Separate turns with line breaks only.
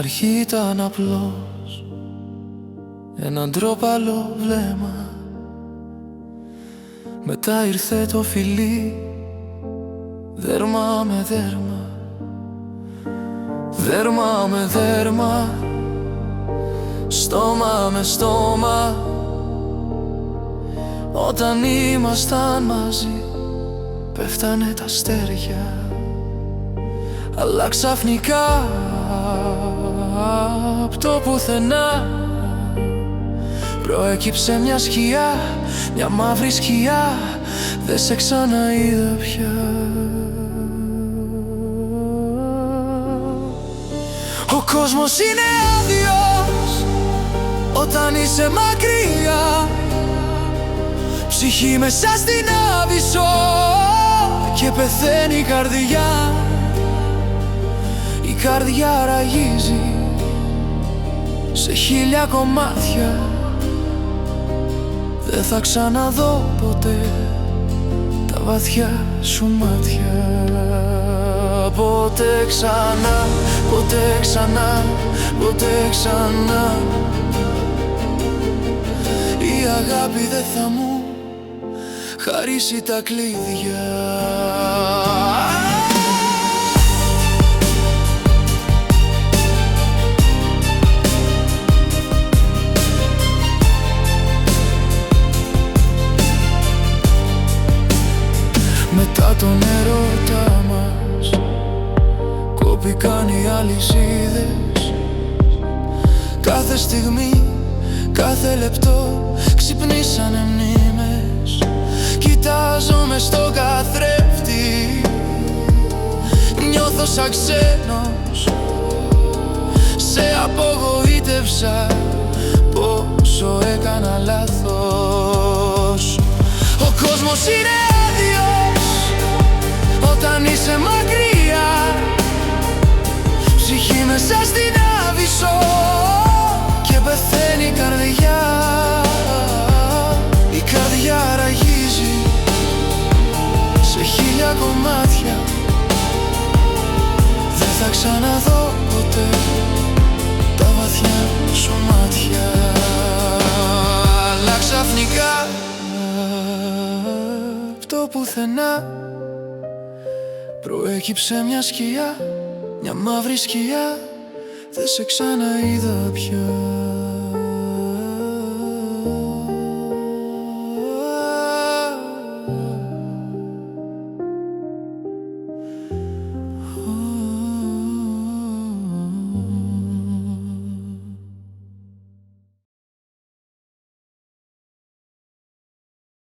αρχή ήταν απλός ένα ντρόπαλο βλέμμα. Μετά ήρθε το φιλί, δέρμα με δέρμα, δέρμα με δέρμα, στόμα με στόμα. Όταν ήμασταν μαζί πέφτανε τα αστέρια, αλλά ξαφνικά απ' το πουθενά προέκυψε μια σκιά, μια μαύρη σκιά. Δεν σε ξαναείδα πια. Ο κόσμος είναι άδειος όταν είσαι μακριά. Ψυχή μέσα στην Άβυσσο και πεθαίνει η καρδιά. Η καρδιά ραγίζει σε 1000 κομμάτια. Δεν θα ξαναδώ ποτέ τα βαθιά σου μάτια. Ποτέ ξανά, ποτέ ξανά, ποτέ ξανά. Η αγάπη δεν θα μου χαρίσει τα κλείδια. Μετά τον έρωτα μας κόπηκαν οι αλυσίδες. Κάθε στιγμή, κάθε λεπτό ξυπνήσανε μνήμες. Κοιτάζω μες στο καθρέφτη, νιώθω σαν ξένος. Σε απογοήτευσα, πόσο έκανα λάθος. Ο κόσμος είναι άδειος όταν είσαι μακριά. Ψυχή μέσα στην Άβυσσο και πεθαίνει η καρδιά. Η καρδιά ραγίζει σε 1000 κομμάτια. Δεν θα ξαναδώ ποτέ τα βαθιά σου μάτια. Αλλά ξαφνικά απ' το πουθενά προέκυψε μια σκιά, μια μαύρη σκιά. Δεν σε ξαναείδα πια.